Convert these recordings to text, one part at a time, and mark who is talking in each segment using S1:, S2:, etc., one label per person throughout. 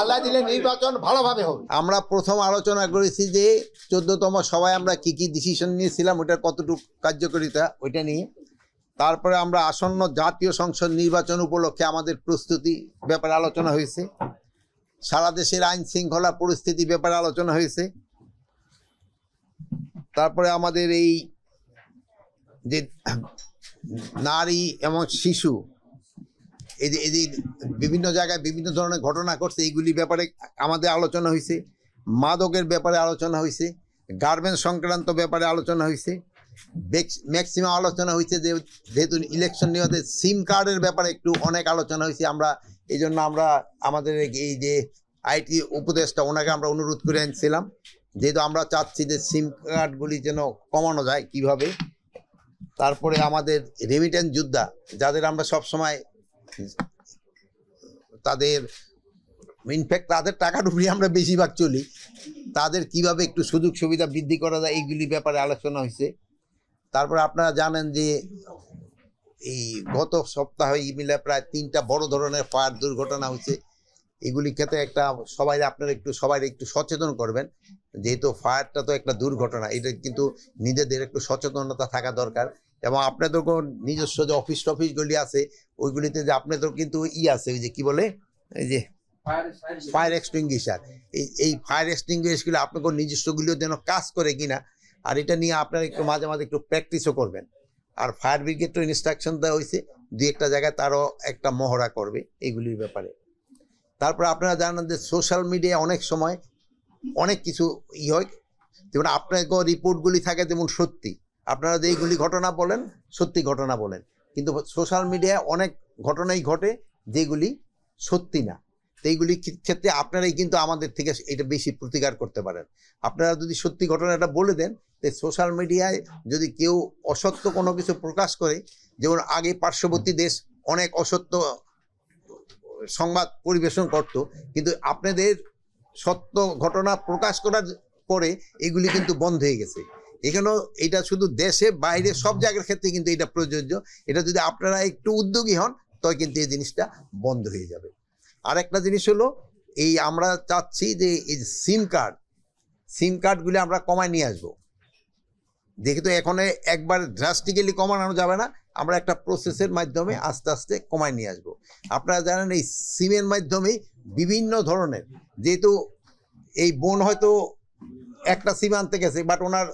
S1: আল্লাহ দিলে নির্বাচন ভালোভাবে হবে। আমরা প্রথম আলোচনা করেছি যে 14তম সভায় আমরা কি কি ডিসিশন নিয়েছিলাম, ওটার কতটুকু কার্যকারিতা ওইটা নিয়ে। তারপরে আমরা আসন্ন জাতীয় সংসদ নির্বাচন উপলক্ষে আমাদের প্রস্তুতি ব্যাপারে আলোচনা হয়েছে। সারা দেশের আইন শৃঙ্খলা পরিস্থিতি ব্যাপারে আলোচনা হয়েছে। তারপরে আমাদের এই যে নারী এবং শিশু এই যে বিভিন্ন জায়গায় বিভিন্ন ধরনের ঘটনা ঘটছে, এইগুলি ব্যাপারে আমাদের আলোচনা হয়েছে। মাদকের ব্যাপারে আলোচনা হয়েছে, গার্মেন্টস সংক্রান্ত ব্যাপারে আলোচনা হয়েছে। ম্যাক্সিমাম আলোচনা হয়েছে যে যেহেতু ইলেকশন নিয়ে সিম কার্ডের ব্যাপারে একটু অনেক আলোচনা হয়েছে। আমরা এই জন্য আমরা আমাদের এই যে আইটি উপদেষ্টা ওনাকে আমরা অনুরোধ করে আনছিলাম, যেহেতু আমরা চাচ্ছি যে সিম কার্ডগুলি যেন কমানো যায় কিভাবে। তারপরে আমাদের রেমিটেন্স যোদ্ধা যাদের আমরা সব সময় তাদের ইনফ্যাক্ট তাদের টাকার উপরে আমরা বেশিরভাগ চলি, তাদের কিভাবে একটু সুযোগ সুবিধা বৃদ্ধি করা যায় এইগুলি ব্যাপারে আলোচনা হয়েছে। তারপরে আপনারা জানেন যে এই গত সপ্তাহে মিলে প্রায় 3টা বড় ধরনের ফায়ার দুর্ঘটনা হয়েছে। এগুলি ক্ষেত্রে একটা সবাই আপনারা সবাই একটু সচেতন করবেন, যেহেতু ফায়ারটা তো একটা দুর্ঘটনা, এটা কিন্তু নিজেদের একটু সচেতনতা থাকা দরকার। এবং আপনাদেরও নিজস্ব যে অফিসগুলি আছে ওইগুলিতে যে আপনাদের কিন্তু আছে ওই যে কি বলে এই যে ফায়ার এক্সটিংগুইশার, এই ফায়ার এক্সটিংগুইশারগুলো আপনাদের নিজস্বগুলিও যেন কাজ করে কিনা, আর এটা নিয়ে আপনারা একটু মাঝে মাঝে একটু প্র্যাকটিসও করবেন। আর ফায়ার ব্রিগেডও ইনস্ট্রাকশন দেওয়া হয়েছে 2-1টা জায়গায় তারও একটা মহড়া করবে এইগুলির ব্যাপারে। তারপর আপনারা জানেন যে সোশ্যাল মিডিয়ায় অনেক সময় অনেক কিছু হয়, যেমন আপনাকে রিপোর্টগুলি থাকে যেমন সত্যি, আপনারা যে এইগুলি ঘটনা বলেন সত্যি ঘটনা বলেন, কিন্তু সোশ্যাল মিডিয়ায় অনেক ঘটনাই ঘটে যেগুলি সত্যি না। তো এইগুলি ক্ষেত্রে আপনারাই কিন্তু আমাদের থেকে এটা বেশি প্রতিকার করতে পারেন। আপনারা যদি সত্যি ঘটনাটা বলে দেন, তো সোশ্যাল মিডিয়ায় যদি কেউ অসত্য কোনো কিছু প্রকাশ করে, যেমন আগে পার্শ্ববর্তী দেশ অনেক অসত্য সংবাদ পরিবেশন করত, কিন্তু আপনাদের সত্য ঘটনা প্রকাশ করার পরে এগুলি কিন্তু বন্ধ হয়ে গেছে। এখানেও এটা শুধু দেশে বাইরে সব জায়গার ক্ষেত্রে কিন্তু এটা প্রযোজ্য। এটা যদি আপনারা একটু উদ্যোগী হন তবে কিন্তু এই জিনিসটা বন্ধ হয়ে যাবে। আর একটা জিনিস হলো এই আমরা চাচ্ছি যে এই সিম কার্ডগুলি আমরা কমায় নিয়ে আসবো। যেহেতু এখন একবার ড্রাস্টিক্যালি কমানো যাবে না, আমরা একটা প্রসেসের মাধ্যমে আস্তে আস্তে কমায় নিয়ে আসবো। আপনারা জানেন এই সিমের মাধ্যমেই বিভিন্ন ধরনের, যেহেতু এই বোন হয়তো একটা সিম আনতে গেছে, বাট ওনার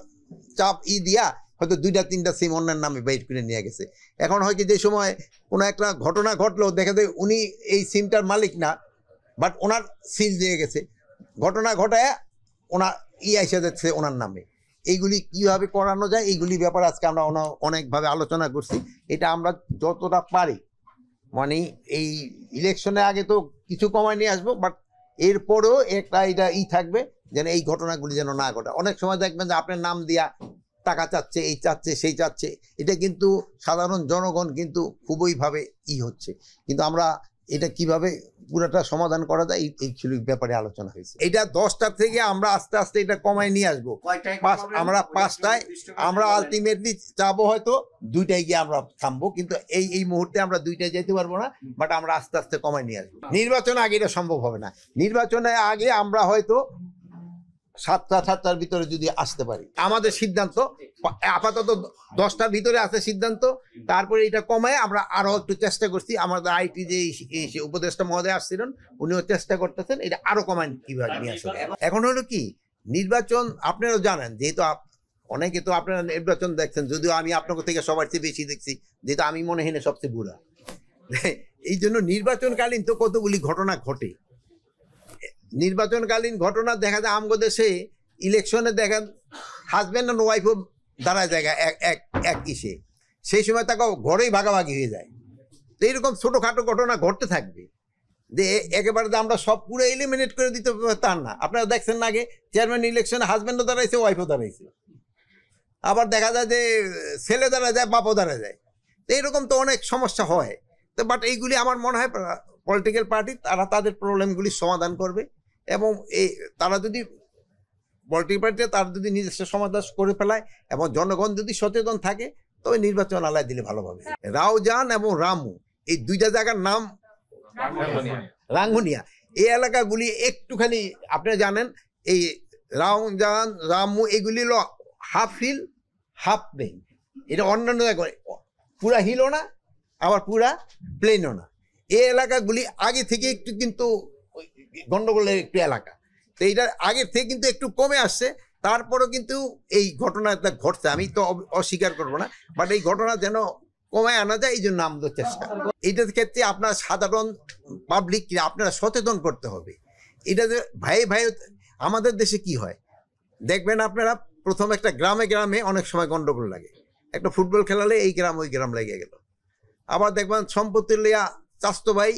S1: চাপ দিয়া হয়তো 2-3টা সিম অন্যের নামে বাইট করে নিয়ে গেছে। এখন হয় কি যে সময় কোনো একটা ঘটনা ঘটলো, দেখা যায় উনি এই সিমটার মালিক না, বাট ওনার সিল দিয়ে গেছে, ঘটনা ঘটায় ওনার এসে যাচ্ছে ওনার নামে। এইগুলি কীভাবে করানো যায় এইগুলি ব্যাপারে আজকে আমরা অনেকভাবে আলোচনা করছি। এটা আমরা যতটা পারি মানে এই ইলেকশনের আগে তো কিছু কমায় নিয়ে আসবো, বাট এরপরেও একটা এটা থাকবে যেন এই ঘটনাগুলি যেন না ঘটে। অনেক সময় দেখবেন যে আপনার নাম দিয়া টাকা চাচ্ছে, এই চাচ্ছে সেই চাচ্ছে, এটা কিন্তু সাধারণ জনগণ কিন্তু খুবইভাবে হচ্ছে। কিন্তু আমরা এটা কিভাবে পুরোটা সমাধান করা যায় এই ব্যাপারে আলোচনা হয়েছে। এটা 10টা থেকে আমরা আস্তে আস্তে এটা কমায় নিয়ে আসবো। আমরা 5টায় আমরা আলটিমেটলি চাবো হয়তো 2টায় গিয়ে আমরা থামবো, কিন্তু এই মুহূর্তে আমরা 2টায় যেতে পারবো না, বাট আমরা আস্তে আস্তে কমায় নিয়ে আসবো। নির্বাচন আগে এটা সম্ভব হবে না। নির্বাচনের আগে আমরা হয়তো 7টার ভিতরে যদি আসতে পারি, আমাদের সিদ্ধান্ত আপাতত 10টার ভিতরে আছে সিদ্ধান্ত। তারপরে এটা কমায় আমরা আরো একটু চেষ্টা করছি, আমাদের আইটি যে উপদেষ্টা মহোদয় আসছিলেন উনিও চেষ্টা করতেছেন এটা আরো কমায় কিভাবে নিয়ে আসবে। এখন হলো কি নির্বাচন আপনারাও জানেন, যেহেতু অনেকে তো আপনারা নির্বাচন দেখছেন, যদিও আমি আপনাদের থেকে সবার চেয়ে বেশি দেখছি, যেহেতু আমি মনে হয় সবচেয়ে বুড়া। এই জন্য নির্বাচনকালীন তো কতগুলি ঘটনা ঘটে। নির্বাচনকালীন ঘটনা দেখা যায় আমগো দেশে ইলেকশনে দেখেন হাজব্যান্ড আর ওয়াইফও দাঁড়ায় জায়গা এক ইসে, সেই সময় তাকে ঘরেই ভাগাভাগি হয়ে যায়। তো এইরকম ছোটোখাটো ঘটনা ঘটতে থাকবে যে একেবারে যে আমরা সব পুরো এলিমিনেট করে দিতে তার না। আপনারা দেখছেন না আগে চেয়ারম্যান ইলেকশনে হাজব্যান্ডও দাঁড়াইছে, ওয়াইফও দাঁড়াইছে, আবার দেখা যায় যে ছেলে দাঁড়া যায়, বাপও দাঁড়া যায়। তো এইরকম তো অনেক সমস্যা হয়। তো বাট এইগুলি আমার মনে হয় পলিটিক্যাল পার্টি তারা তাদের প্রবলেমগুলি সমাধান করবে, এবং তারা যদি পলিটিক্যাল পার্টি তারা যদি নিজস্ব সমাধান করে ফেলায় এবং জনগণ যদি সচেতন থাকে তবে নির্বাচন আলাদা দিলে ভালোভাবে। রাউজান এবং রামু এই 2টা জায়গার নাম রাঙ্গুনিয়া, এই এলাকাগুলি একটুখানি আপনারা জানেন এই রামজান রামু এগুলি হলো হাফ হিল হাফ প্লেন। এটা অন্যান্য পুরা হিলও না আবার পুরা প্লেনও না। এই এলাকাগুলি আগে থেকে একটু কিন্তু গন্ডগোলের একটু এলাকা, তো এইটার আগের থেকে কিন্তু একটু কমে আসছে। তারপরও কিন্তু এই ঘটনাটা ঘটছে, আমি তো অস্বীকার করবো না, বাট এই ঘটনা যেন কমায় আনা যায় এই জন্য আমাদের চেষ্টা। এইটার ক্ষেত্রে আপনার সাধারণ পাবলিক আপনারা সচেতন করতে হবে। এটা যে ভাই ভাই আমাদের দেশে কি হয় দেখবেন আপনারা, প্রথম একটা গ্রামে গ্রামে অনেক সময় গন্ডগোল লাগে, একটা ফুটবল খেলালে এই গ্রাম ওই গ্রাম লেগে গেল। আবার দেখবেন সম্পত্তি লিয়া চাস্তো ভাই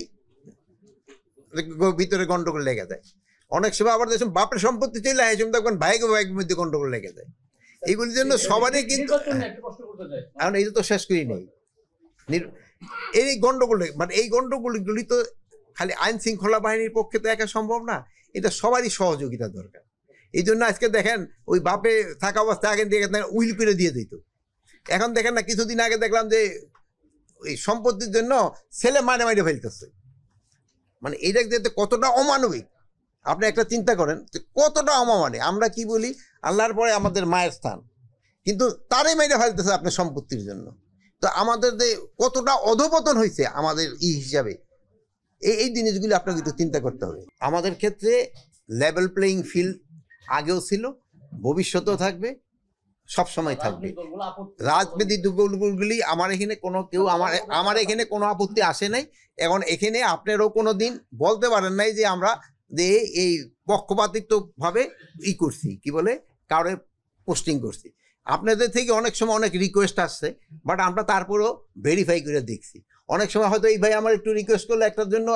S1: ভিতরে গন্ডগোল লেগে যায়। অনেক সময় আবার দেখুন বাপের সম্পত্তি চলে আসে, দেখবেন ভাইকে ভাইয়ের মধ্যে গন্ডগোল লেগে যায়। এইগুলির জন্য সবারই কিন্তু এখন এটা তো শেষ করি নেই এই গন্ডগোল, মানে এই গন্ডগোলগুলি তো খালি আইন শৃঙ্খলা বাহিনীর পক্ষে তো একা সম্ভব না, এটা সবারই সহযোগিতা দরকার। এই জন্য আজকে দেখেন ওই বাপে থাকা অবস্থায় আগে দিয়ে উইল করে দিয়ে দিত, এখন দেখেন না কিছুদিন আগে দেখলাম যে ওই সম্পত্তির জন্য ছেলে মারে মারে ফেলতেছে। মানে এটা দেখতে কতটা অমানবিক আপনি একটা চিন্তা করেন, কতটা অমানবিক। আমরা কি বলি আল্লাহর পরে আমাদের মায়ের স্থান, কিন্তু তারই মেরে ফেলতেছে আপনার সম্পত্তির জন্য। তো আমাদের যে কতটা অধপতন হয়েছে আমাদের হিসাবে, এই জিনিসগুলি আপনাকে একটু চিন্তা করতে হবে। আমাদের ক্ষেত্রে লেভেল প্লেয়িং ফিল্ড আগেও ছিল, ভবিষ্যতেও থাকবে, সব সময় থাকবে। রাজনীতি দলগুলি আমার এখানে কোনো কেউ আমার এখানে কোনো আপত্তি আসে নাই। এখন এখানে আপনারও কোনো দিন বলতে পারেন নাই যে আমরা যে এই পক্ষপাতিত্বভাবে করছি, কি বলে কারো পোস্টিং করছি। আপনাদের থেকে অনেক সময় অনেক রিকোয়েস্ট আসছে, বাট আমরা তারপরেও ভেরিফাই করে দেখছি। অনেক সময় হয়তো এই ভাই আমার একটু রিকোয়েস্ট করলো একটার জন্য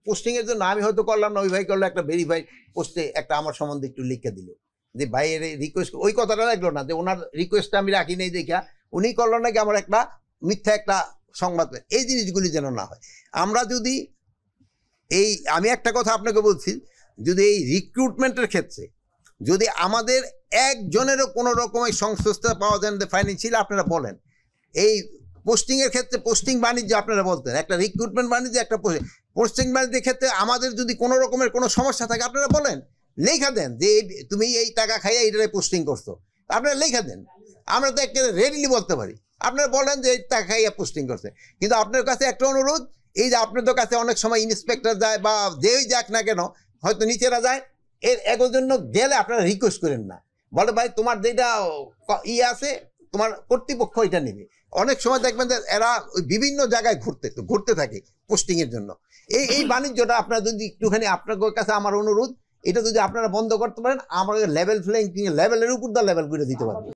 S1: পোস্টিংয়ের জন্য, আমি হয়তো করলাম না, ওই ভাই করলো একটা ভেরিফাই পোস্টে একটা আমার সম্বন্ধে একটু লিখে দিল যে ভাইয়ের রিকোয়েস্ট, ওই কথাটা লাগলো না যে ওনার রিকোয়েস্টটা আমি রাখি নেই দেখা উনি করলো নাকি আমার একটা মিথ্যা একটা সংবাদ। এই জিনিসগুলি যেন না হয়। আমরা যদি আমি একটা কথা আপনাকে বলছি, যদি এই রিক্রুটমেন্টের ক্ষেত্রে যদি আমাদের একজনেরও কোনো রকমের সংশ্লিষ্টতা পাওয়া যায় না ফাইন্যান্সিয়ালি, আপনারা বলেন। এই পোস্টিংয়ের ক্ষেত্রে পোস্টিং বাণিজ্য আপনারা বলতেন, একটা রিক্রুটমেন্ট বাণিজ্য, একটা পোস্টিং বাণিজ্যের ক্ষেত্রে আমাদের যদি কোনো রকমের কোনো সমস্যা থাকে আপনারা বলেন, লেখা দেন যে তুমি এই টাকা খাইয়া এইটারে পোস্টিং করছো, আপনারা লেখা দেন। আমরা তো একটা রেডিলি বলতে পারি, আপনারা বলেন যে এই টাকা খাইয়া পোস্টিং করছে। কিন্তু আপনার কাছে একটা অনুরোধ, এই যে আপনাদের কাছে অনেক সময় ইন্সপেক্টর যায় বা যেই যাক না কেন, হয়তো নিচেরা যায়, এর এগোর জন্য গেলে আপনারা রিকোয়েস্ট করেন না, বলে ভাই তোমার যেটা আছে তোমার কর্তৃপক্ষ এটা নেবে। অনেক সময় দেখবেন যে এরা ওই বিভিন্ন জায়গায় ঘুরতে থাকে পোস্টিংয়ের জন্য। এই বাণিজ্যটা আপনারা যদি একটুখানি, আপনাদের কাছে আমার অনুরোধ, এটা যদি আপনারা বন্ধ করতে পারেন, আমাদের লেভেল প্লেইং লেভেলের উপর দা লেভেল করে দিতে পারবে।